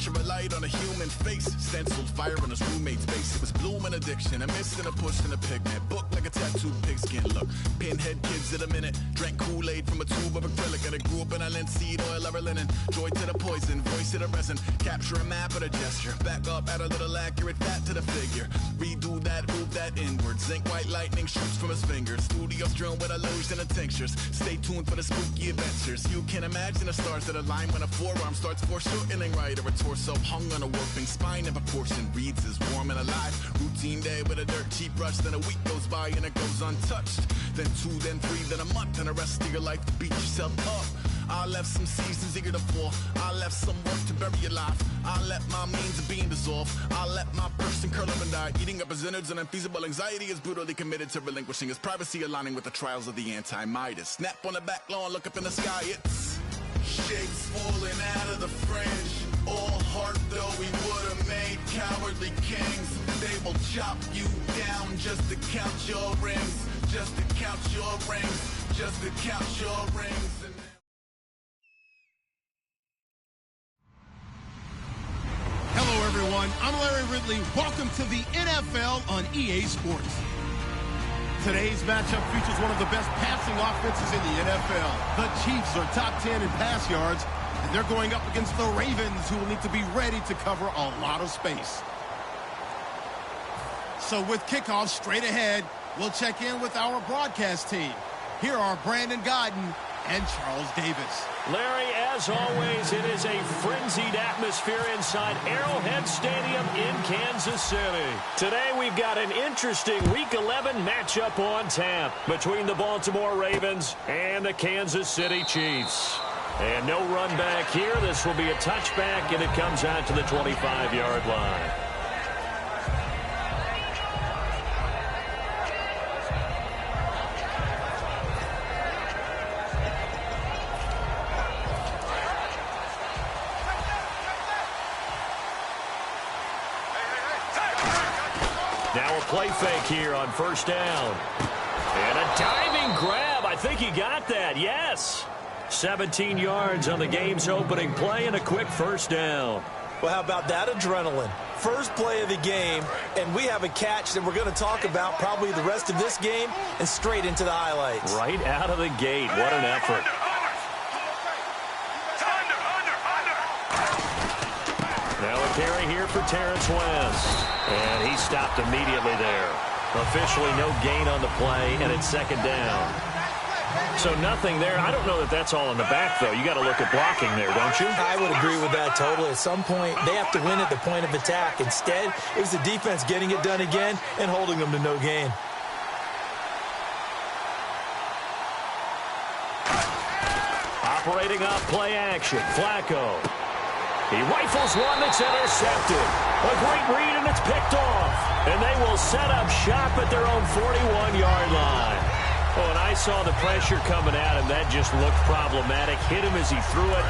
picture a light on a human face. Stenciled fire on his roommate's face. It was bloom and addiction, a mist and a push and a pigment. Book like a tattooed pigskin. Look, pinhead kids in a minute. Drank Kool-Aid from a tube of acrylic. And I grew up in a linseed oil ever linen. Joy to the poison, voice to the resin. Capture a map of a gesture. Back up, add a little accurate fat to the figure. Redo that, move that inward. Zinc white lightning shoots from his fingers. Studio strewn with a lotion and tinctures. Stay tuned for the spooky adventures. You can imagine the stars that align when a forearm starts foreshortening right, or a torso hung on a warping spine of a portion reads as warm and alive. Routine day with a dirt cheap brush, then a week goes by and it goes untouched. Then 2, then 3, then a month, and the rest of your life to beat yourself up. I left some seasons eager to fall. I left some work to bury your life. I let my means of being dissolve. I let my person curl up and die. Eating up his innards and unfeasible anxiety is brutally committed to relinquishing his privacy, aligning with the trials of the anti-Midas. Snap on the back lawn, look up in the sky, it's shapes falling out of the fringe. All heart though we would have made cowardly kings. They will chop you down just to count your rings. Just to count your rings. Just to count your rings. Hello, everyone. I'm Larry Ridley. Welcome to the NFL on EA Sports. Today's matchup features one of the best passing offenses in the NFL. The Chiefs are top 10 in pass yards, and they're going up against the Ravens, who will need to be ready to cover a lot of space. So with kickoff straight ahead, we'll check in with our broadcast team. Here are Brandon Godden and Charles Davis. Larry, as always, it is a frenzied atmosphere inside Arrowhead Stadium in Kansas City. Today we've got an interesting Week 11 matchup on tap between the Baltimore Ravens and the Kansas City Chiefs. And no run back here. This will be a touchback, and it comes out to the 25-yard line. Now a play fake here on first down. And a diving grab. I think he got that. Yes. 17 yards on the game's opening play and a quick first down. Well, how about that adrenaline? First play of the game, and we have a catch that we're going to talk about probably the rest of this game and straight into the highlights. Right out of the gate. What an effort. Now a carry here for Terrence West. And he stopped immediately there. Officially no gain on the play, and it's second down. So nothing there. I don't know that that's all in the back, though. You got to look at blocking there, don't you? I would agree with that totally. At some point, they have to win at the point of attack. Instead, it was the defense getting it done again and holding them to no gain. Operating off play action. Flacco. He rifles one that's intercepted. A great read, and it's picked off. And they will set up shop at their own 41-yard line. Oh, and I saw the pressure coming at him. That just looked problematic. Hit him as he threw it,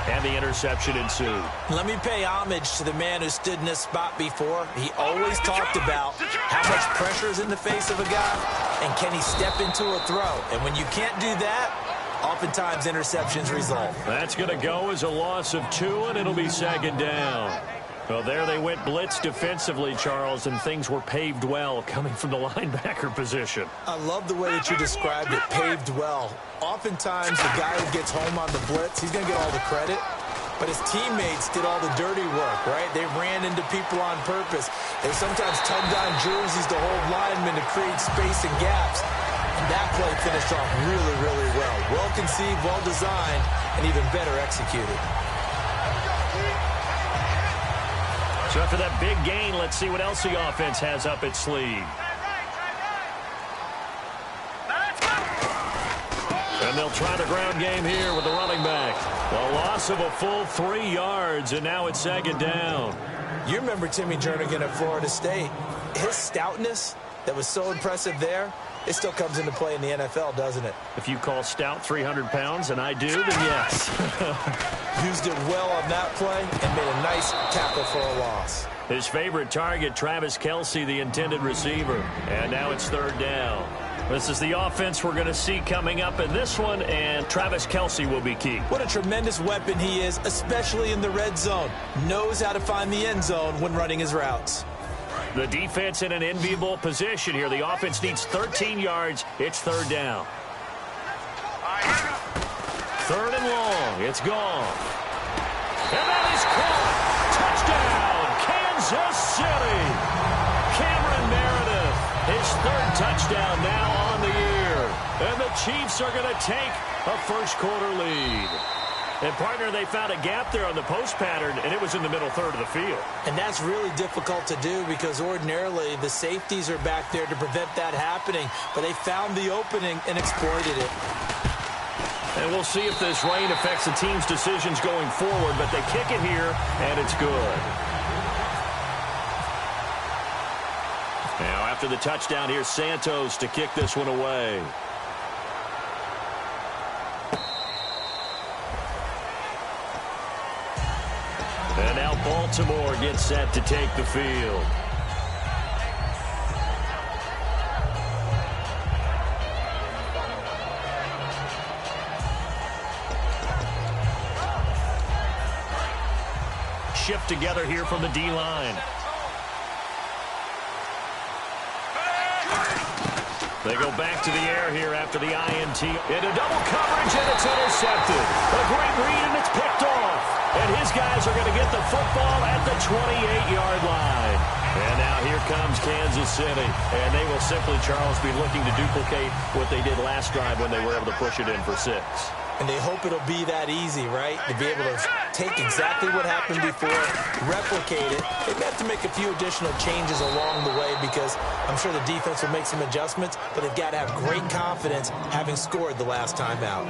and the interception ensued. Let me pay homage to the man who stood in this spot before. He always talked about how much pressure is in the face of a guy, and can he step into a throw. And when you can't do that, oftentimes interceptions result. That's going to go as a loss of 2, and it'll be second down. Well, there they went blitz defensively, Charles, and things were paved well coming from the linebacker position. I love the way that you described it, paved well. Oftentimes, the guy who gets home on the blitz, he's going to get all the credit. But his teammates did all the dirty work, right? They ran into people on purpose. They sometimes tugged on jerseys to hold linemen to create space and gaps. And that play finished off really, really well. Well conceived, well designed, and even better executed. So after that big gain, let's see what else the offense has up its sleeve. And they'll try the ground game here with the running back. A loss of a full 3 yards, and now it's second down. You remember Timmy Jernigan at Florida State. His stoutness that was so impressive there, it still comes into play in the NFL, doesn't it? If you call stout 300 pounds, and I do, then yes. Used it well on that play and made a nice tackle for a loss. His favorite target, Travis Kelce, the intended receiver. And now it's third down. This is the offense we're going to see coming up in this one, and Travis Kelce will be key. What a tremendous weapon he is, especially in the red zone. Knows how to find the end zone when running his routes. The defense in an enviable position here. The offense needs 13 yards. It's third down. Third and long. It's gone. And that is caught. Touchdown, Kansas City. Cameron Meredith, his third touchdown now on the year. And the Chiefs are going to take a first-quarter lead. And, partner, they found a gap there on the post pattern, and it was in the middle third of the field. And that's really difficult to do because ordinarily the safeties are back there to prevent that happening. But they found the opening and exploited it. And we'll see if this rain affects the team's decisions going forward, but they kick it here, and it's good. Now, after the touchdown, here's Santos to kick this one away. And now Baltimore gets set to take the field. Shift together here from the D-line. They go back to the air here after the INT. Into double coverage, and it's intercepted. A great read, and it's picked off. And his guys are going to get the football at the 28-yard line. And now here comes Kansas City. And they will simply, Charles, be looking to duplicate what they did last drive when they were able to push it in for 6. And they hope it'll be that easy, right? To be able to take exactly what happened before, replicate it. They have to make a few additional changes along the way because I'm sure the defense will make some adjustments, but they've got to have great confidence having scored the last time out.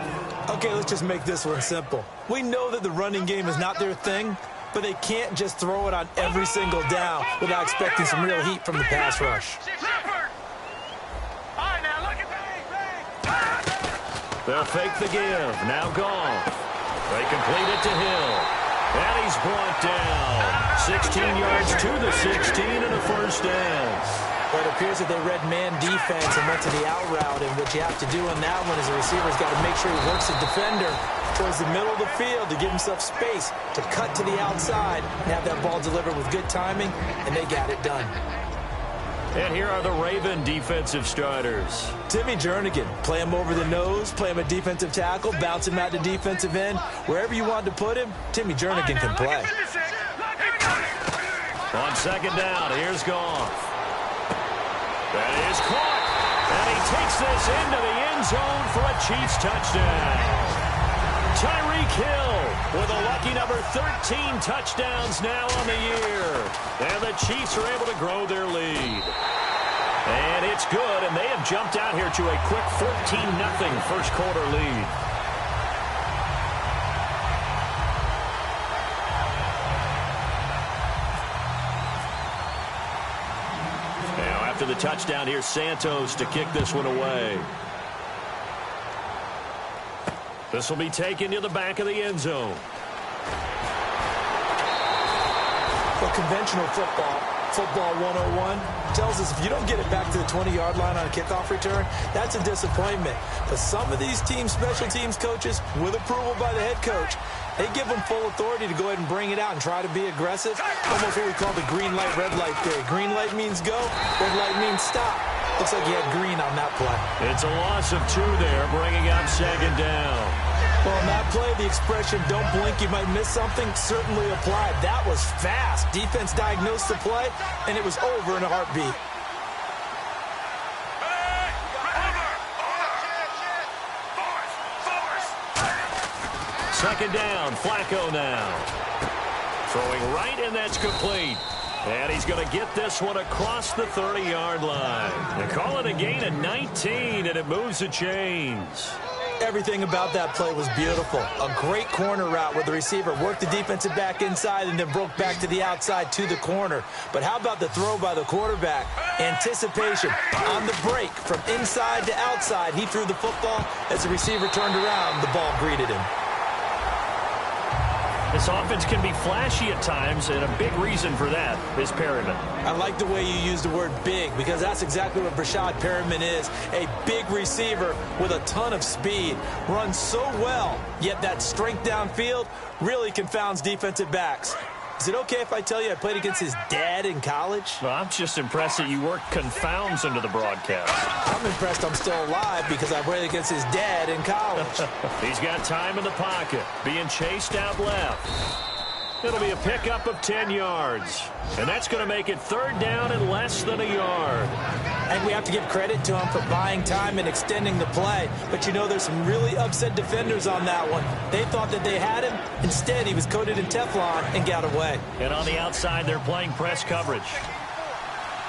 Okay, let's just make this one simple. We know that the running game is not their thing, but they can't just throw it on every single down without expecting some real heat from the pass rush. They'll fake the give. Now gone. They complete it to Hill. And he's brought down. 16 yards to the 16 and a first down. Well, it appears that they read man defense and went to the out route. And what you have to do on that one is the receiver's got to make sure he works the defender towards the middle of the field to give himself space to cut to the outside and have that ball delivered with good timing, and they got it done. And here are the Raven defensive starters. Timmy Jernigan, play him over the nose, play him a defensive tackle, bounce him out to defensive end. Wherever you want to put him, Timmy Jernigan can play. On second down, here's Goff. That is caught. And he takes this into the end zone for a Chiefs touchdown. Tyreek Hill with a lucky number 13 touchdowns now on the year. And the Chiefs are able to grow their lead. And it's good, and they have jumped out here to a quick 14-0 first quarter lead. Now after the touchdown, here's Santos to kick this one away. This will be taken to the back of the end zone. Well, conventional football 101, tells us if you don't get it back to the 20-yard line on a kickoff return, that's a disappointment. But some of these teams, special teams coaches, with approval by the head coach, they give them full authority to go ahead and bring it out and try to be aggressive. Almost what we call the green light, red light theory. Green light means go, red light means stop. Looks like he had green on that play. It's a loss of 2 there, bringing up second down. Well, on that play, the expression, don't blink, you might miss something, certainly applied. That was fast. Defense diagnosed the play, and it was over in a heartbeat. Second down, Flacco now. Throwing right, and that's complete. And he's going to get this one across the 30-yard line. They call it a gain of 19, and it moves the chains. Everything about that play was beautiful. A great corner route where the receiver worked the defensive back inside and then broke back to the outside to the corner. But how about the throw by the quarterback? Anticipation on the break from inside to outside. He threw the football. As the receiver turned around, the ball greeted him. This offense can be flashy at times, and a big reason for that is Perryman. I like the way you use the word big, because that's exactly what Brashad Perryman is. A big receiver with a ton of speed. Runs so well, yet that strength downfield really confounds defensive backs. Is it okay if I tell you I played against his dad in college? Well, I'm just impressed that you worked confounds into the broadcast. I'm impressed I'm still alive because I played against his dad in college. He's got time in the pocket, being chased out left. It'll be a pickup of 10 yards. And that's going to make it 3rd down and less than a yard. And we have to give credit to him for buying time and extending the play. But, you know, there's some really upset defenders on that one. They thought that they had him. Instead, he was coated in Teflon and got away. And on the outside, they're playing press coverage.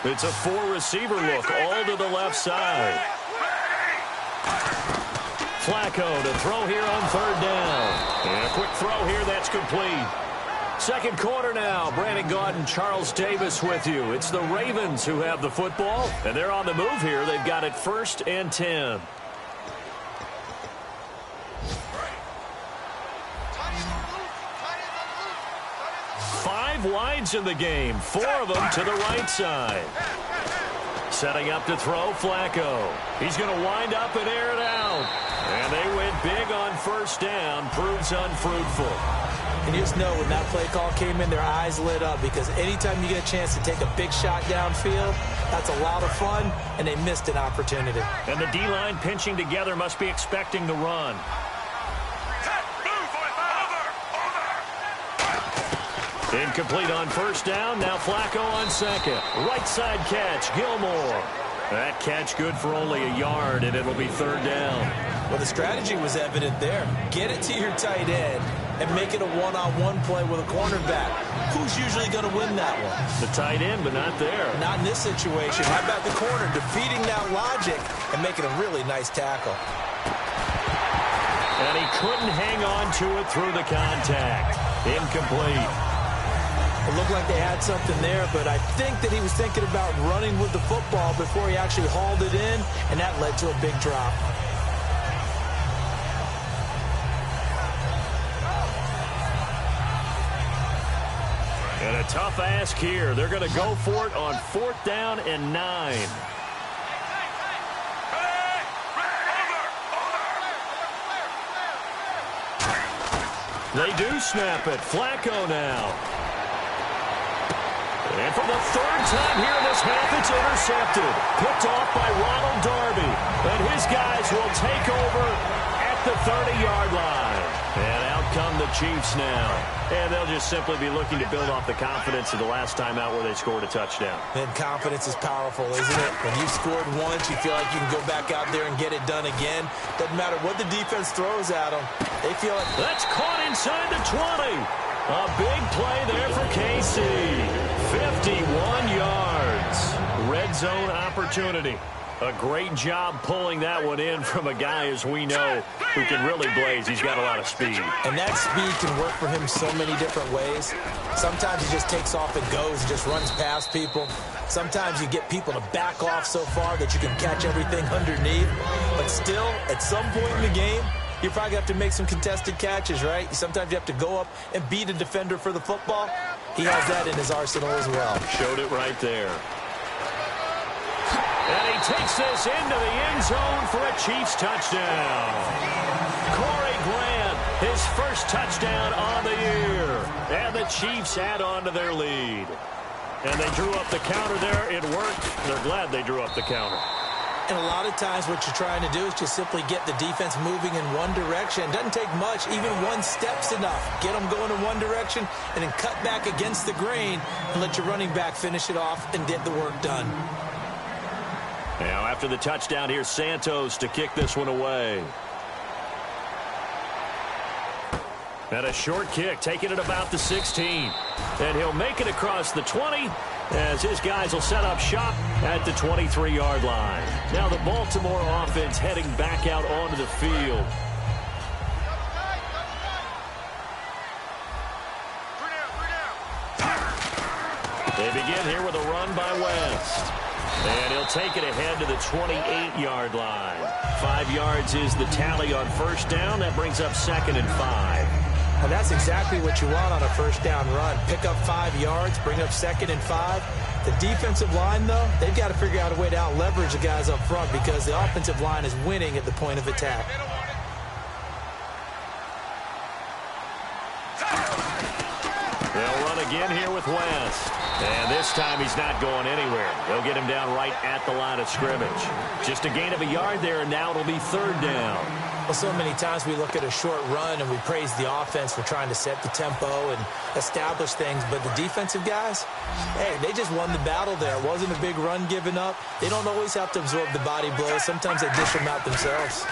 It's a 4-receiver look all to the left side. Flacco to throw here on 3rd down. And a quick throw here that's complete. Second quarter now. Brandon Gaudin, Charles Davis with you. It's the Ravens who have the football, and they're on the move here. They've got it 1st and 10. Five wides in the game, 4 of them to the right side. Setting up to throw, Flacco. He's going to wind up and air it out. And they went big on 1st down. Proves unfruitful. And you just know when that play call came in, their eyes lit up, because anytime you get a chance to take a big shot downfield, that's a lot of fun, and they missed an opportunity. And the D-line pinching together must be expecting the run. Incomplete on 1st down. Now Flacco on 2nd. Right side catch, Gilmore. That catch good for only a yard, and it'll be 3rd down. Well, the strategy was evident there. Get it to your tight end and make it a one-on-one play with a cornerback. Who's usually going to win that one? The tight end, but not there. Not in this situation. How about the corner defeating that logic and making a really nice tackle? And he couldn't hang on to it through the contact. Incomplete. It looked like they had something there, but I think that he was thinking about running with the football before he actually hauled it in, and that led to a big drop. And a tough ask here. They're going to go for it on 4th down and 9. They do snap it. Flacco now. And for the 3rd time here in this half, it's intercepted. Picked off by Ronald Darby. And his guys will take over at the 30-yard line. And out come the Chiefs now. And they'll just simply be looking to build off the confidence of the last time out where they scored a touchdown. And confidence is powerful, isn't it? When you've scored once, you feel like you can go back out there and get it done again. Doesn't matter what the defense throws at them. They feel like... That's caught inside the 20. A big play there for KC. 51 yards. Red zone opportunity. A great job pulling that one in from a guy, as we know, who can really blaze. He's got a lot of speed. And that speed can work for him so many different ways. Sometimes he just takes off and goes, just runs past people. Sometimes you get people to back off so far that you can catch everything underneath. But still, at some point in the game, you probably have to make some contested catches, right? Sometimes you have to go up and beat a defender for the football. He has that in his arsenal as well. Showed it right there. And he takes this into the end zone for a Chiefs touchdown. Corey Grant, his first touchdown on the year. And the Chiefs add on to their lead. And they drew up the counter there. It worked. They're glad they drew up the counter. And a lot of times what you're trying to do is just simply get the defense moving in one direction. It doesn't take much. Even one step's enough. Get them going in one direction and then cut back against the grain and let your running back finish it off and get the work done. Now, after the touchdown, here's Santos to kick this one away. And a short kick, taking it about the 16. And he'll make it across the 20 as his guys will set up shop at the 23-yard line. Now the Baltimore offense heading back out onto the field. They begin here with a run by West. And he'll take it ahead to the 28-yard line. 5 yards is the tally on first down. That brings up 2nd and 5. And that's exactly what you want on a first down run. Pick up 5 yards, bring up 2nd and 5. The defensive line, though, they've got to figure out a way to out-leverage the guys up front because the offensive line is winning at the point of attack. They'll run again here with West. And this time he's not going anywhere. They'll get him down right at the line of scrimmage. Just a gain of a yard there, and now it'll be 3rd down. Well, so many times we look at a short run and we praise the offense for trying to set the tempo and establish things, but the defensive guys, hey, they just won the battle there. It wasn't a big run given up. They don't always have to absorb the body blows. Sometimes they dish them out themselves.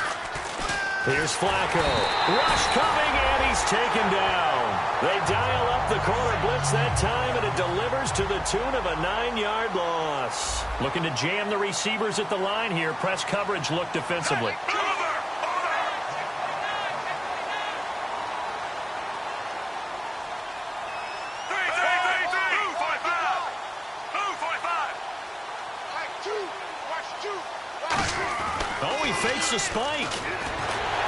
Here's Flacco. Rush coming, and he's taken down. They dial up the corner blitz that time, and it delivers to the tune of a 9-yard loss. Looking to jam the receivers at the line here. Press coverage look defensively. Oh, he fakes a spike.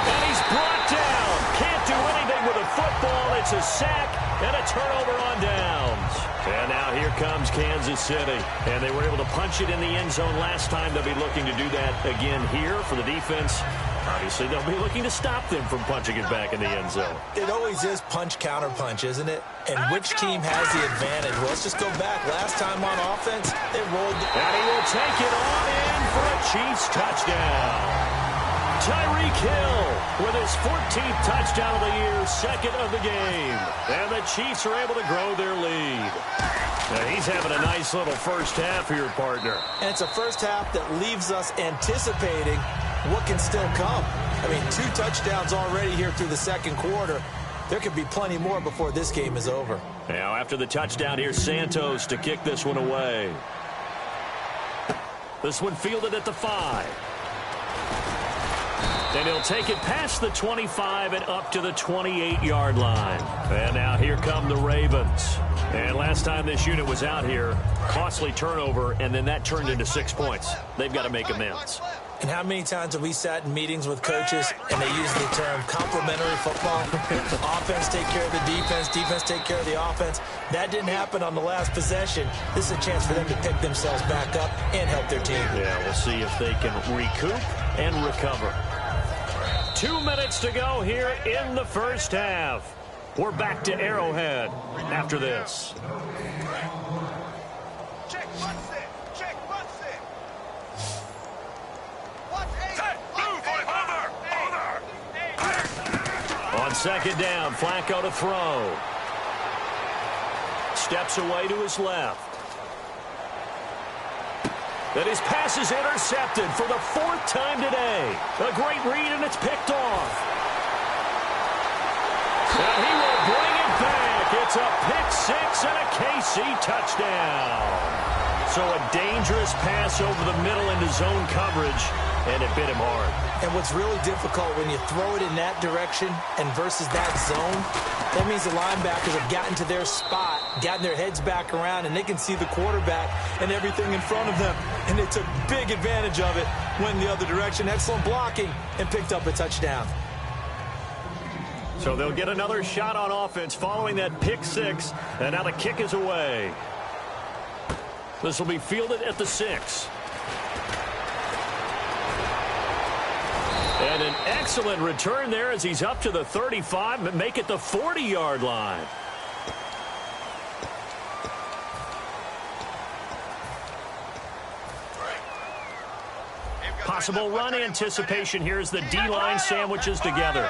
And he's brought down. Can't do anything with a football. It's a sack and a turnover on downs. And now here comes Kansas City. And they were able to punch it in the end zone last time. They'll be looking to do that again here for the defense. Obviously, they'll be looking to stop them from punching it back in the end zone. It always is punch-counter-punch, isn't it? And which team has the advantage? Well, let's just go back. Last time on offense, they rolled. And he will take it on in for a Chiefs touchdown. Tyreek Hill with his 14th touchdown of the year, 2nd of the game. And the Chiefs are able to grow their lead. Now he's having a nice little first half here, partner. And it's a first half that leaves us anticipating what can still come. I mean, 2 touchdowns already here through the 2nd quarter. There could be plenty more before this game is over. Now after the touchdown, here's Santos to kick this one away. This one fielded at the 5. And he'll take it past the 25 and up to the 28-yard line. And now here come the Ravens. And last time this unit was out here, costly turnover, and then that turned into 6 points. They've got to make amends. And how many times have we sat in meetings with coaches and they use the term complementary football? Offense take care of the defense, defense take care of the offense. That didn't happen on the last possession. This is a chance for them to pick themselves back up and help their team. Yeah, we'll see if they can recoup and recover. 2 minutes to go here in the first half. We're back to Arrowhead after this. On 2nd down, Flacco to throw. Steps away to his left. And his pass is intercepted for the 4th time today. A great read, and it's picked off. And he will bring it back. It's a pick 6 and a KC touchdown. So a dangerous pass over the middle into zone coverage, and it bit him hard. And what's really difficult when you throw it in that direction and versus that zone, that means the linebackers have gotten to their spot, gotten their heads back around, and they can see the quarterback and everything in front of them. And they took big advantage of it, went in the other direction. Excellent blocking, and picked up a touchdown. So they'll get another shot on offense following that pick 6, and now the kick is away. This will be fielded at the 6. And an excellent return there as he's up to the 35, but make it the 40-yard line. Possible run anticipation here as the D-line sandwiches together.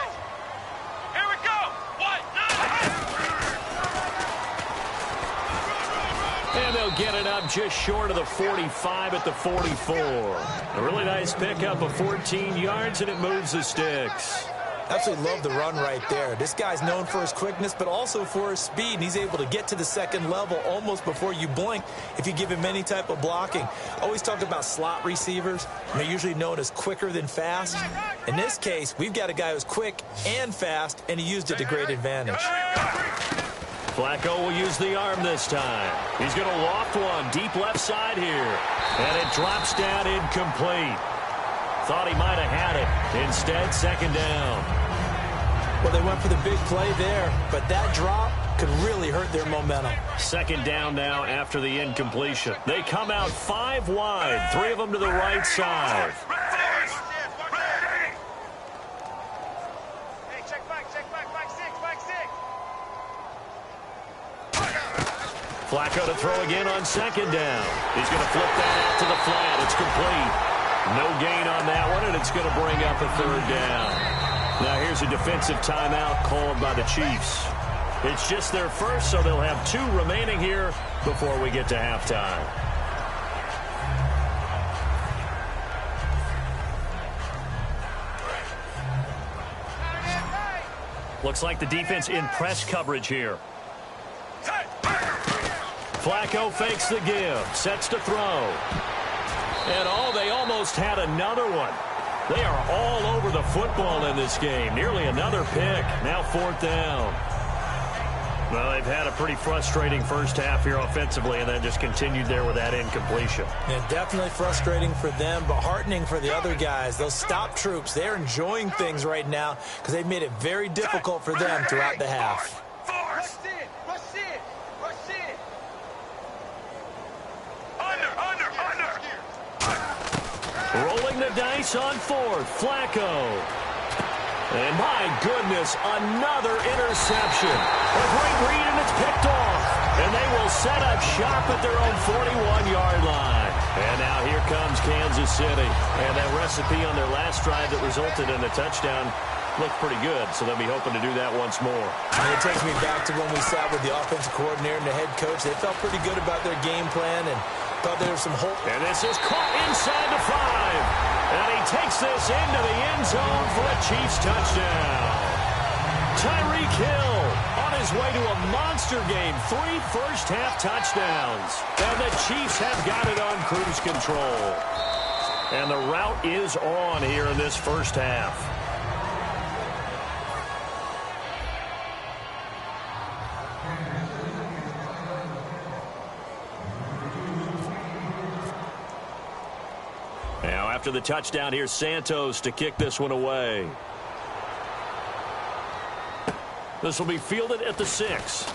And they'll get it up just short of the 45 at the 44. A really nice pickup of 14 yards, and it moves the sticks. Absolutely love the run right there. This guy's known for his quickness, but also for his speed. And he's able to get to the 2nd level almost before you blink if you give him any type of blocking. Always talk about slot receivers. They're usually known as quicker than fast. In this case, we've got a guy who's quick and fast, and he used it to great advantage. Flacco will use the arm this time. He's going to loft one deep left side here. And it drops down incomplete. Thought he might have had it. Instead, 2nd down. Well, they went for the big play there, but that drop could really hurt their momentum. Second down now after the incompletion. They come out 5 wide, 3 of them to the right side. Flacco to throw again on second down. He's going to flip that out to the flat. It's complete. No gain on that one, and it's going to bring up a third down. Now here's a defensive timeout called by the Chiefs. It's just their first, so they'll have 2 remaining here before we get to halftime. Looks like the defense in press coverage here. Flacco fakes the give, sets to throw. And they almost had another one. They are all over the football in this game. Nearly another pick. Now 4th down. Well, they've had a pretty frustrating first half here offensively, and then just continued there with that incompletion. Yeah, definitely frustrating for them, but heartening for the other guys. Those stop troops, they're enjoying things right now because they've made it very difficult for them throughout the half. Rolling the dice on 4th, Flacco. And my goodness, another interception. A great read, and it's picked off. And they will set up shop at their own 41-yard line. And now here comes Kansas City. And that recipe on their last drive that resulted in a touchdown looked pretty good, so they'll be hoping to do that once more. And it takes me back to when we sat with the offensive coordinator and the head coach. They felt pretty good about their game plan and thought there was some hope. And this is caught inside the 5. And he takes this into the end zone for a Chiefs touchdown. Tyreek Hill on his way to a monster game. 3 first-half touchdowns. And the Chiefs have got it on cruise control. And the route is on here in this first half. Now, after the touchdown, here's Santos to kick this one away. This will be fielded at the 6.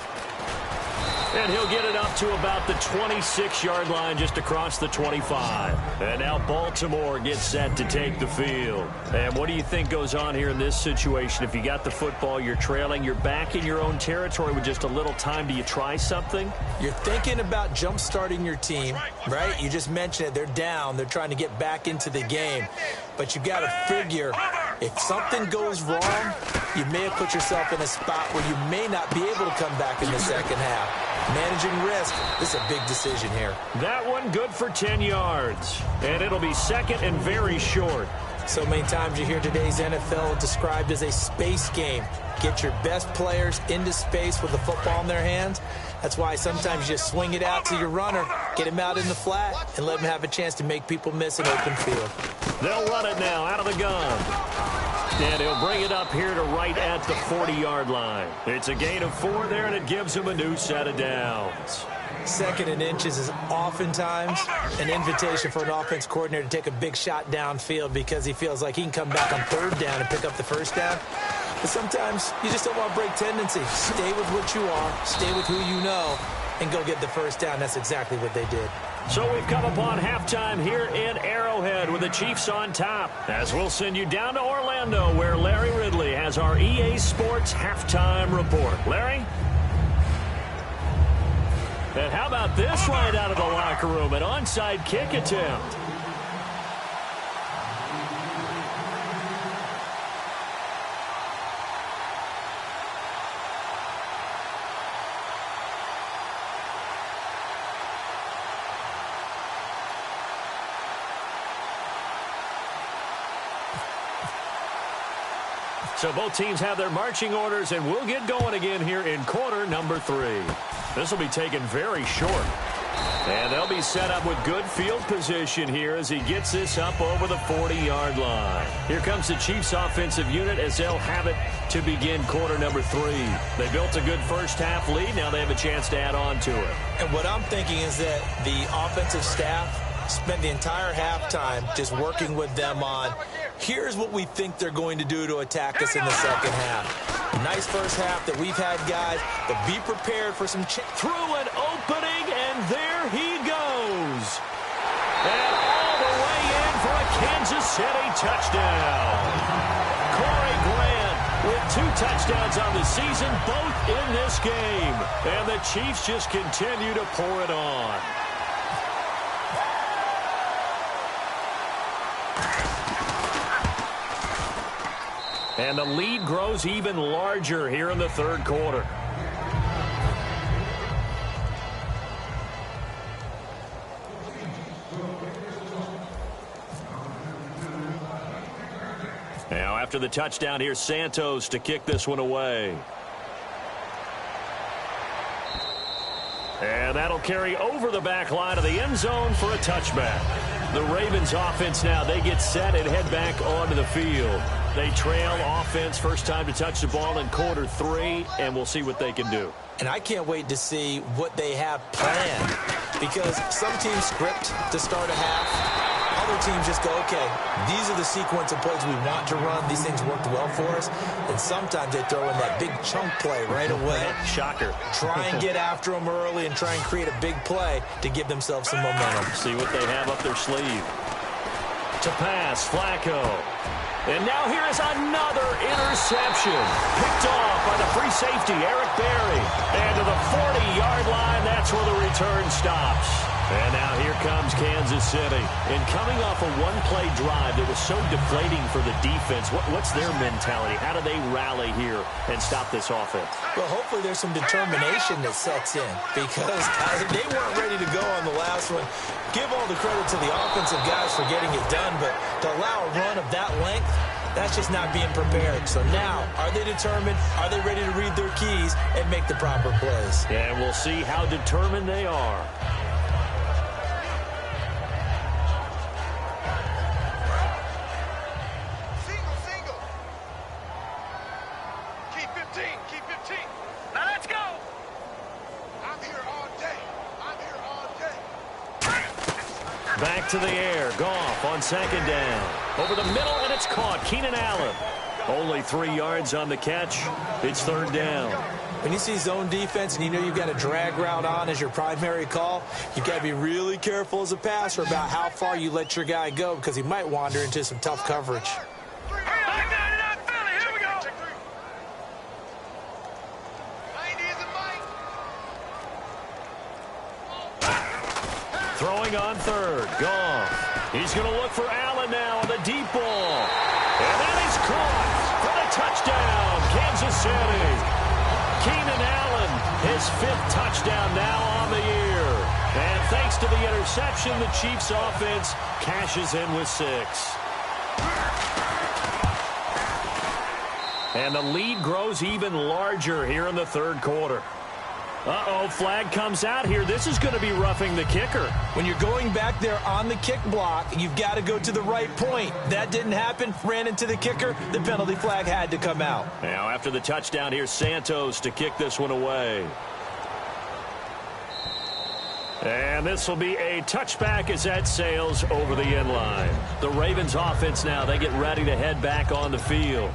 And he'll get it up to about the 26-yard line, just across the 25. And now Baltimore gets set to take the field. And what do you think goes on here in this situation? If you got the football, you're trailing, you're back in your own territory with just a little time. Do you try something? You're thinking about jump-starting your team, right? You just mentioned it. They're down. They're trying to get back into the game. But you got to figure, if something goes wrong, you may have put yourself in a spot where you may not be able to come back in the second half. Managing risk, this is a big decision here. That one good for 10 yards. And it'll be second and very short. So many times you hear today's NFL described as a space game. Get your best players into space with the football in their hands. That's why sometimes you just swing it out to your runner, get him out in the flat, and let him have a chance to make people miss an open field. They'll run it now out of the gun. And he'll bring it up here to right at the 40-yard line. It's a gain of 4 there, and it gives him a new set of downs. 2nd and inches is oftentimes an invitation for an offense coordinator to take a big shot downfield because he feels like he can come back on 3rd down and pick up the 1st down. But sometimes you just don't want to break tendency. Stay with what you are, stay with who you know, and go get the 1st down. That's exactly what they did. So we've come upon halftime here in Arrowhead with the Chiefs on top, as we'll send you down to Orlando where Larry Ridley has our EA Sports halftime report. Larry? And how about this right out of the locker room, an onside kick attempt. So both teams have their marching orders, and we'll get going again here in quarter number 3. This will be taken very short. And they'll be set up with good field position here as he gets this up over the 40-yard line. Here comes the Chiefs offensive unit as they'll have it to begin quarter number 3. They built a good first-half lead. Now they have a chance to add on to it. And what I'm thinking is that the offensive staff spent the entire halftime just working with them on, here's what we think they're going to do to attack us in the second half. Nice first half that we've had, guys, but be prepared for some through an opening, and there he goes. And all the way in for a Kansas City touchdown. Corey Grant with 2 touchdowns on the season, both in this game. And the Chiefs just continue to pour it on. And the lead grows even larger here in the third quarter. Now, after the touchdown, here's Santos to kick this one away. And that'll carry over the back line of the end zone for a touchback. The Ravens offense now, they get set and head back onto the field. They trail offense, first time to touch the ball in quarter 3, and we'll see what they can do. And I can't wait to see what they have planned, because some teams script to start a half. Other teams just go, okay, these are the sequence of plays we want to run. These things worked well for us. And sometimes they throw in that big chunk play right away. Shocker. Try and get after them early and try and create a big play to give themselves some momentum. See what they have up their sleeve. To pass, Flacco. And now here is another interception. Picked off by the free safety, Eric Berry. And to the 40-yard line, that's where the return stops. And now here comes Kansas City. And coming off a one-play drive that was so deflating for the defense, what's their mentality? How do they rally here and stop this offense? Well, hopefully there's some determination that sets in, because they weren't ready to go on the last one. Give all the credit to the offensive guys for getting it done, but to allow a run of that length, that's just not being prepared. So now, are they determined? Are they ready to read their keys and make the proper plays? Yeah, and we'll see how determined they are. Back to the air. Goff on second down. Over the middle, and it's caught. Keenan Allen. Only 3 yards on the catch. It's third down. When you see zone defense and you know you've got a drag route on as your primary call, you've got to be really careful as a passer about how far you let your guy go, because he might wander into some tough coverage. Throwing on third. Goff. He's going to look for Allen now on the deep ball. And that is caught for the touchdown, Kansas City. Keenan Allen, his 5th touchdown now on the year. And thanks to the interception, the Chiefs offense cashes in with 6. And the lead grows even larger here in the third quarter. Uh-oh, flag comes out here. This is going to be roughing the kicker. When you're going back there on the kick block, you've got to go to the right point. That didn't happen. Ran into the kicker. The penalty flag had to come out. Now, after the touchdown, here's Santos to kick this one away. And this will be a touchback as that sails over the end line. The Ravens offense now, they get ready to head back on the field.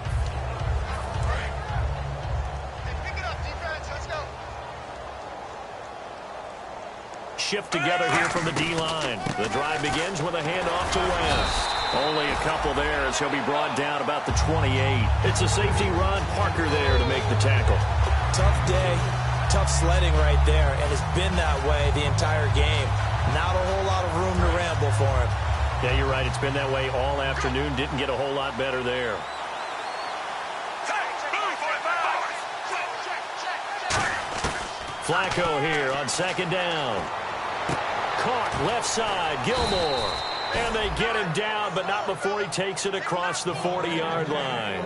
Shift together here from the D-line. The drive begins with a handoff to West. Only a couple there as he'll be brought down about the 28. It's a safety run. Parker there to make the tackle. Tough day, tough sledding right there, and it's been that way the entire game. Not a whole lot of room to ramble for him. Yeah, you're right. It's been that way all afternoon. Didn't get a whole lot better there. Flacco here on second down. Caught left side, Gilmore. And they get him down, but not before he takes it across the 40-yard line.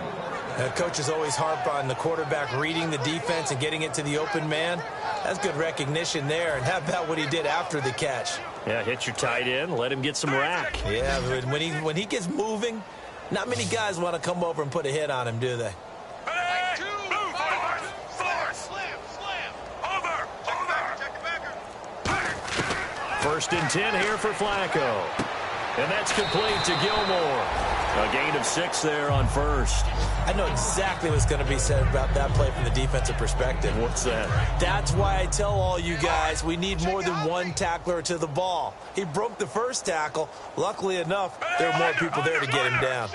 Coaches always harp on the quarterback reading the defense and getting it to the open man. That's good recognition there. And how about what he did after the catch? Yeah, hit your tight end, let him get some rack. Yeah, but when he gets moving, not many guys want to come over and put a hit on him, do they? First and 10 here for Flacco. And that's complete to Gilmore. A gain of 6 there on first. I know exactly what's going to be said about that play from the defensive perspective. What's that? That's why I tell all you guys we need more than one tackler to the ball. He broke the first tackle. Luckily enough, there were more people there to get him down.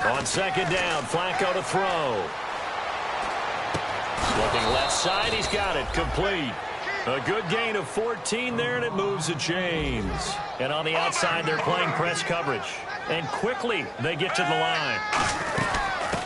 On second down, Flacco to throw. Looking left side, he's got it. Complete. A good gain of 14 there, and it moves to James. And on the outside, they're playing press coverage. And quickly, they get to the line.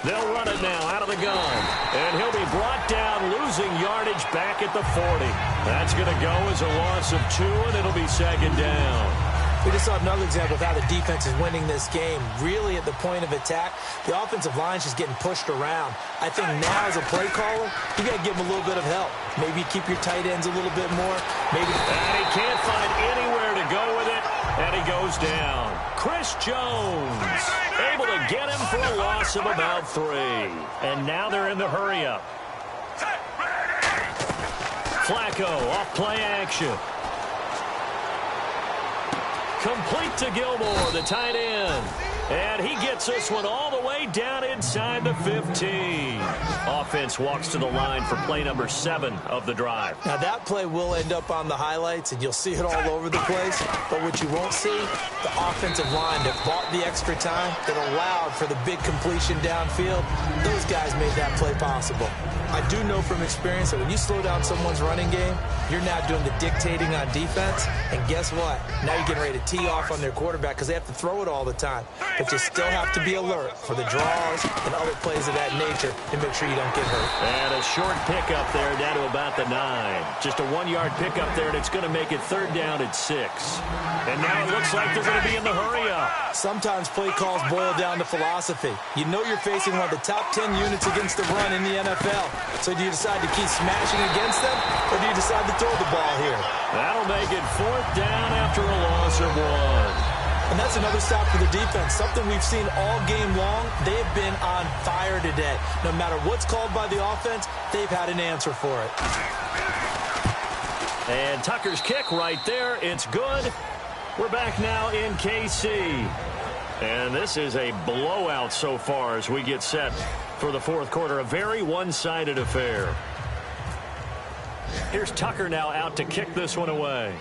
They'll run it now out of the gun. And he'll be brought down, losing yardage back at the 40. That's going to go as a loss of 2, and it'll be second down. We just saw another example of how the defense is winning this game. Really at the point of attack, the offensive line is just getting pushed around. I think now as a play caller, you got to give him a little bit of help. Maybe keep your tight ends a little bit more. Maybe. And he can't find anywhere to go with it, and he goes down. Chris Jones able to get him for a loss of about 3. And now they're in the hurry-up. Flacco off play action. Complete to Gilmore, the tight end. And he gets this one all the way down inside the 15. Offense walks to the line for play number 7 of the drive. Now that play will end up on the highlights, and you'll see it all over the place. But what you won't see, the offensive line that bought the extra time, that allowed for the big completion downfield, those guys made that play possible. I do know from experience that when you slow down someone's running game, you're now doing the dictating on defense. And guess what? Now you're getting ready to tee off on their quarterback because they have to throw it all the time. But you still have to be alert for the draws and other plays of that nature to make sure you don't get hurt. And a short pickup there down to about the 9. Just a 1-yard pickup there, and it's going to make it 3rd down at 6. And now it looks like they're going to be in the hurry-up. Sometimes play calls boil down to philosophy. You know you're facing one of the top 10 units against the run in the NFL. So do you decide to keep smashing against them, or do you decide to throw the ball here? That'll make it 4th down after a loss of 1. And that's another stop for the defense, something we've seen all game long. They've been on fire today. No matter what's called by the offense, they've had an answer for it. And Tucker's kick right there. It's good. We're back now in KC. And this is a blowout so far as we get set for the 4th quarter. A very one-sided affair. Here's Tucker now out to kick this one away.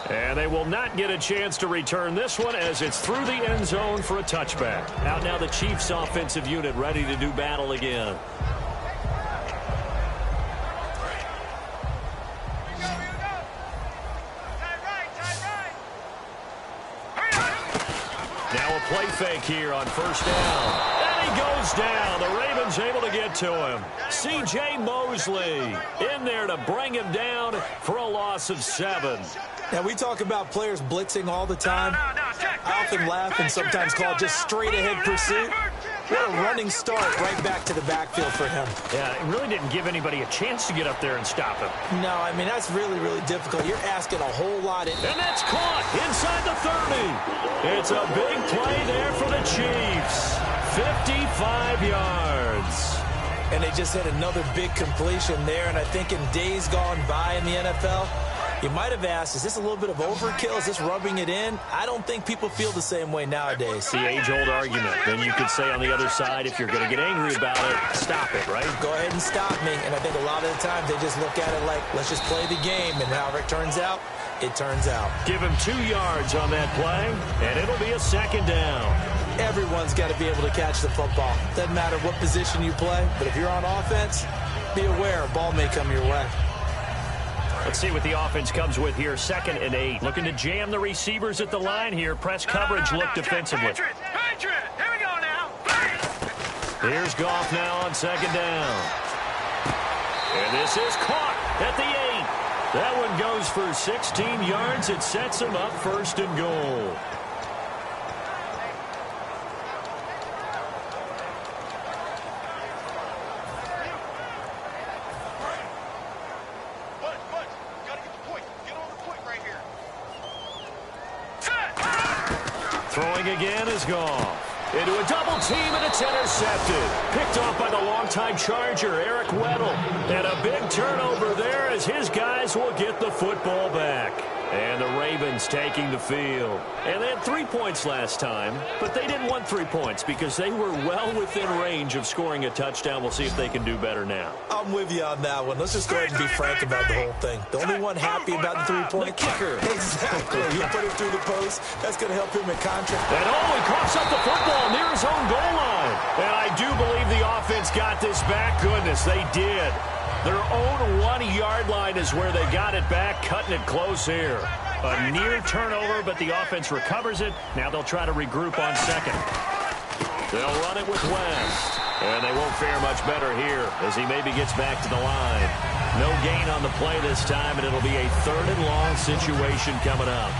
And they will not get a chance to return this one as it's through the end zone for a touchback. Out now the Chiefs offensive unit ready to do battle again. Now a play fake here on 1st down. And he goes down. The Ravens able to get to him. C.J. Mosley in there to bring him down for a loss of 7. Now, we talk about players blitzing all the time. I often laugh and sometimes call it just straight-ahead pursuit. What a running start right back to the backfield for him. Yeah, it really didn't give anybody a chance to get up there and stop him. No, I mean, that's really, really difficult. You're asking a whole lot. And that's caught inside the 30. It's a big play there for the Chiefs. 55 yards. And they just had another big completion there. And I think in days gone by in the NFL, you might have asked, is this a little bit of overkill? Is this rubbing it in? I don't think people feel the same way nowadays. The age-old argument. Then you could say on the other side, if you're going to get angry about it, stop it, right? Go ahead and stop me. And I think a lot of the times they just look at it like, let's just play the game. And however it turns out, it turns out. Give him 2 yards on that play, and it'll be a 2nd down. Everyone's got to be able to catch the football. Doesn't matter what position you play, but if you're on offense, be aware a ball may come your way. Let's see what the offense comes with here. 2nd and 8. Looking to jam the receivers at the line here. Press coverage look defensively. Here we go now. Here's Goff now on 2nd down. And this is caught at the 8. That one goes for 16 yards. It sets him up 1st and goal. Throwing again is Goff. Into a double team, and it's intercepted. Picked off by the longtime Charger, Eric Weddle. And a big turnover there as his guys will get the football back. And the Ravens taking the field. And they had 3 points last time, but they didn't want 3 points because they were well within range of scoring a touchdown. We'll see if they can do better now. I'm with you on that one. Let's just go ahead and be frank about the whole thing. The only one happy about the 3-point kicker. Exactly. He put it through the post. That's going to help him in contract. And he coughs up the football near his own goal line. And I do believe the offense got this back. Goodness, they did. Their own 1-yard line is where they got it back, cutting it close here. A near turnover, but the offense recovers it. Now they'll try to regroup on second. They'll run it with West. And they won't fare much better here as he maybe gets back to the line. No gain on the play this time, and it'll be a 3rd and long situation coming up.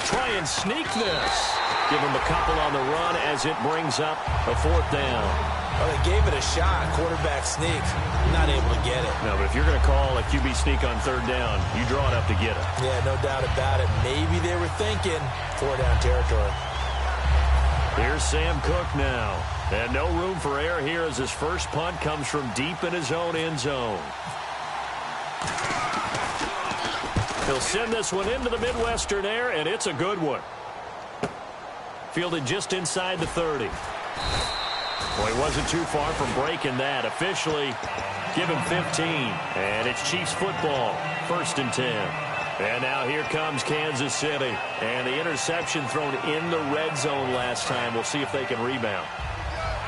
Try and sneak this. Give him a couple on the run as it brings up a 4th down. Well, they gave it a shot. Quarterback sneak. Not able to get it. No, but if you're going to call a QB sneak on 3rd down, you draw it up to get it. Yeah, no doubt about it. Maybe they were thinking 4-down territory. Here's Sam Cook now. And no room for error here as his first punt comes from deep in his own end zone. He'll send this one into the Midwestern air, and it's a good one. Fielded just inside the 30. Well, he wasn't too far from breaking that. Officially, give him 15. And it's Chiefs football, 1st and 10. And now here comes Kansas City. And the interception thrown in the red zone last time. We'll see if they can rebound.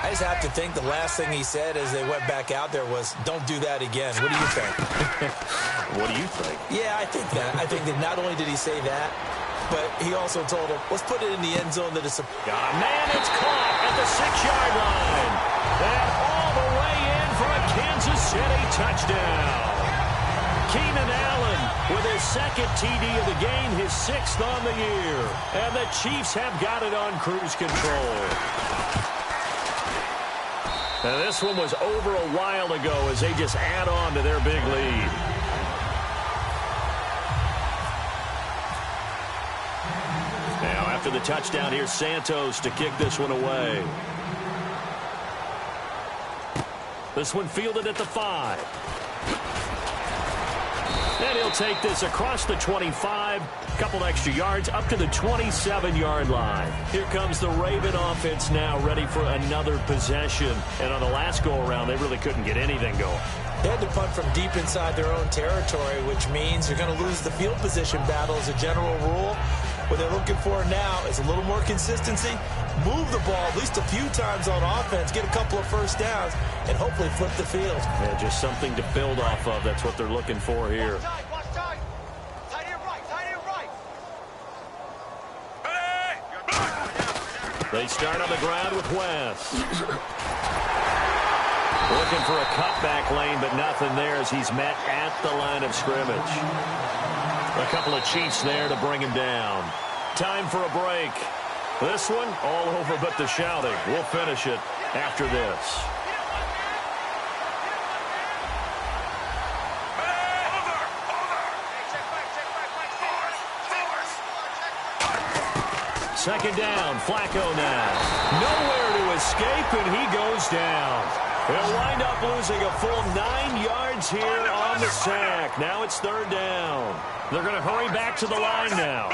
I just have to think the last thing he said as they went back out there was, don't do that again. What do you think? What do you think? Yeah, I think that. I think that not only did he say that, but he also told him, let's put it in the end zone that is a... Man, it's caught at the 6-yard line. And all the way in for a Kansas City touchdown. Keenan Allen with his 2nd TD of the game, his 6th on the year. And the Chiefs have got it on cruise control. Now, this one was over a while ago as they just add on to their big lead. Now, after the touchdown, here's Santos to kick this one away. This one fielded at the 5. And he'll take this across the 25, couple extra yards, up to the 27-yard line. Here comes the Raven offense now, ready for another possession. And on the last go-around, they really couldn't get anything going. They had to punt from deep inside their own territory, which means you're going to lose the field position battle as a general rule. What they're looking for now is a little more consistency, move the ball at least a few times on offense, get a couple of first downs, and hopefully flip the field. Yeah, just something to build off of. That's what they're looking for here. Watch tight. Tight end right. They start on the ground with West. Looking for a cutback lane, but nothing there as he's met at the line of scrimmage. A couple of Chiefs there to bring him down. Time for a break. This one all over but the shouting. We'll finish it after this. Second down, Flacco now. Nowhere to escape, and he goes down. He'll wind up losing a full 9 yards here on the sack. Now it's 3rd down. They're going to hurry back to the line now.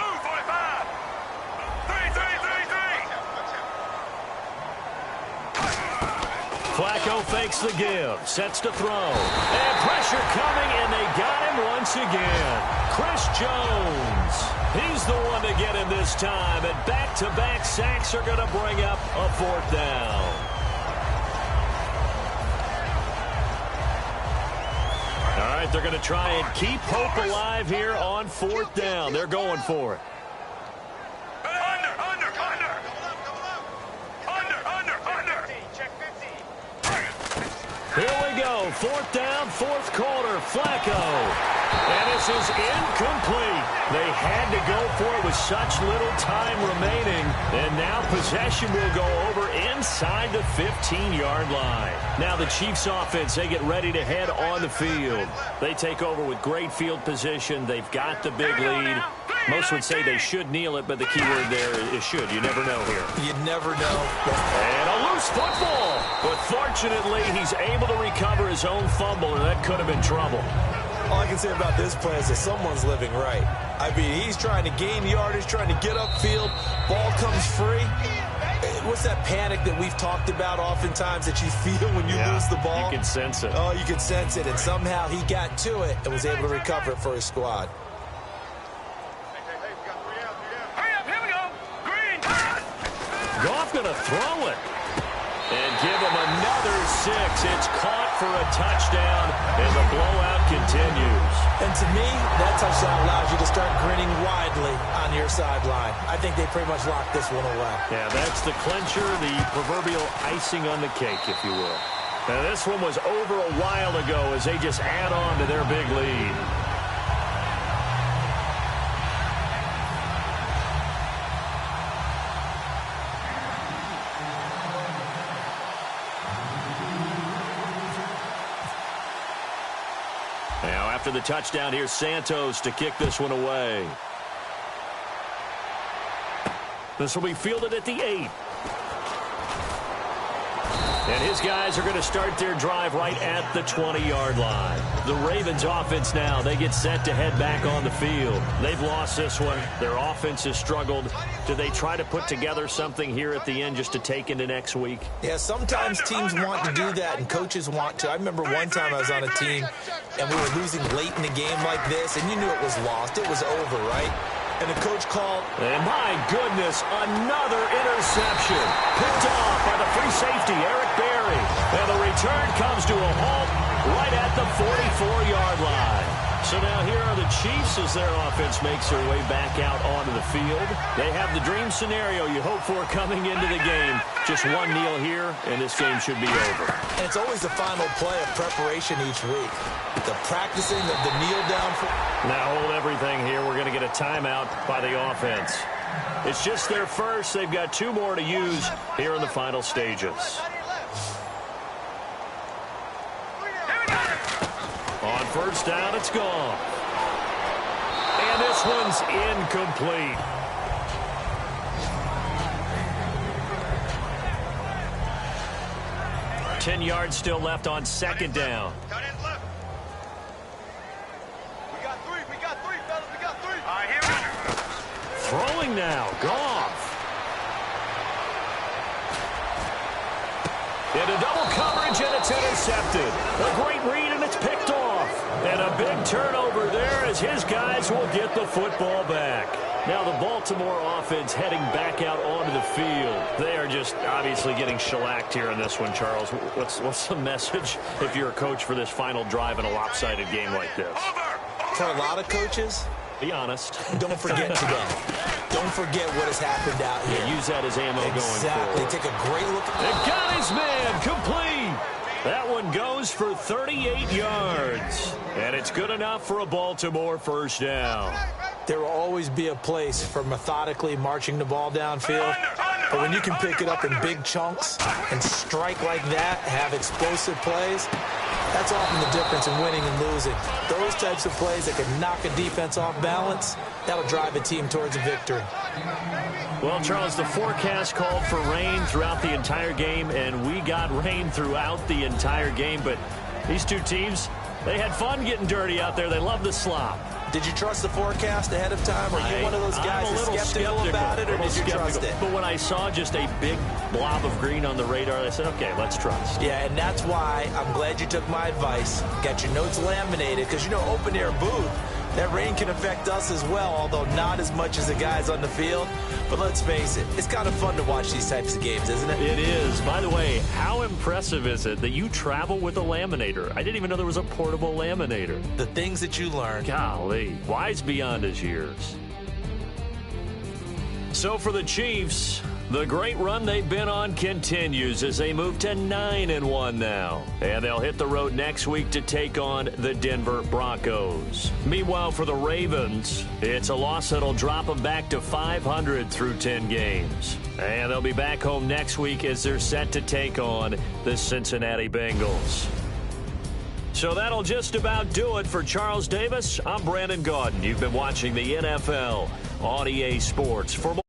Flacco fakes the give, sets to throw. And pressure coming, and they got him once again. Chris Jones. He's the one to get him this time, and back-to-back sacks are going to bring up a 4th down. All right, they're going to try and keep hope alive here on 4th down. They're going for it. Here we go. 4th down, 4th quarter. Flacco. And this is incomplete. They had to go for it with such little time remaining. And now possession will go over inside the 15-yard line. Now the Chiefs offense, they get ready to head on the field. They take over with great field position. They've got the big lead. Most would say they should kneel it, but the key word there is should. You never know here. You never know. And a loose football. But fortunately, he's able to recover his own fumble, and that could have been trouble. All I can say about this play is that someone's living right. I mean, he's trying to gain yardage, trying to get upfield. Ball comes free. What's that panic that we've talked about oftentimes that you feel when you lose the ball? You can sense it. Oh, you can sense it. And somehow he got to it and was able to recover it for his squad. Goff going to throw it. And give him another 6. It's caught for a touchdown, and the blowout continues. And to me, that touchdown allows you to start grinning widely on your sideline. I think they pretty much locked this one away. Yeah, that's the clincher, the proverbial icing on the cake, if you will. Now, this one was over a while ago as they just add on to their big lead. Now, after the touchdown, here's Santos to kick this one away. This will be fielded at the 8. And his guys are going to start their drive right at the 20-yard line. The Ravens offense now, they get set to head back on the field. They've lost this one. Their offense has struggled. Do they try to put together something here at the end just to take into next week? Yeah, sometimes teams want to do that and coaches want to. I remember one time I was on a team and we were losing late in the game like this, and you knew it was lost. It was over, right? And the coach called. And my goodness, another interception. Picked off by the free safety, Eric Berry. And the return comes to a halt right at the 44-yard line. So now here are the Chiefs as their offense makes their way back out onto the field. They have the dream scenario you hope for coming into the game. Just one kneel here, and this game should be over. And it's always the final play of preparation each week. The practicing of the kneel down. Now hold everything here. We're going to get a timeout by the offense. It's just their first. They've got 2 more to use here in the final stages. On first down, it's gone. And this one's incomplete. Ten yards still left on second down. We got 3, fellas. We got 3. All right, here we go. Throwing now, Goff. Into double coverage, and it's intercepted. A great read, and it's picked off. And a big turnover there as his guys will get the football back. Now the Baltimore offense heading back out onto the field. They are just obviously getting shellacked here in this one, Charles. What's the message if you're a coach for this final drive in a lopsided game like this? For a lot of coaches, be honest. Don't forget today. Don't forget what has happened out here. Yeah, use that as ammo going forward. Exactly. Take a great look. It got his man complete. That one goes for 38 yards. And it's good enough for a Baltimore first down. There will always be a place for methodically marching the ball downfield. But when you can pick it up in big chunks and strike like that, have explosive plays, that's often the difference in winning and losing. Those types of plays that can knock a defense off balance, that'll drive a team towards a victory. Well, Charles, the forecast called for rain throughout the entire game, and we got rain throughout the entire game. But these two teams, they had fun getting dirty out there. They love the slop. Did you trust the forecast ahead of time? Are you one of those guys that's skeptical about it, or did you trust it? But when I saw just a big blob of green on the radar, I said, okay, let's trust. Yeah, and that's why I'm glad you took my advice. Got your notes laminated, because, you know, open-air booth, that rain can affect us as well, although not as much as the guys on the field. But let's face it, it's kind of fun to watch these types of games, isn't it? It is. By the way, how impressive is it that you travel with a laminator? I didn't even know there was a portable laminator. The things that you learn. Golly, wise beyond his years. So for the Chiefs, The great run they've been on continues as they move to 9-1 now. And they'll hit the road next week to take on the Denver Broncos. Meanwhile, for the Ravens, it's a loss that'll drop them back to 500 through 10 games. And they'll be back home next week as they're set to take on the Cincinnati Bengals. So that'll just about do it for Charles Davis. I'm Brandon Gaudin. You've been watching the NFL on EA Sports. For more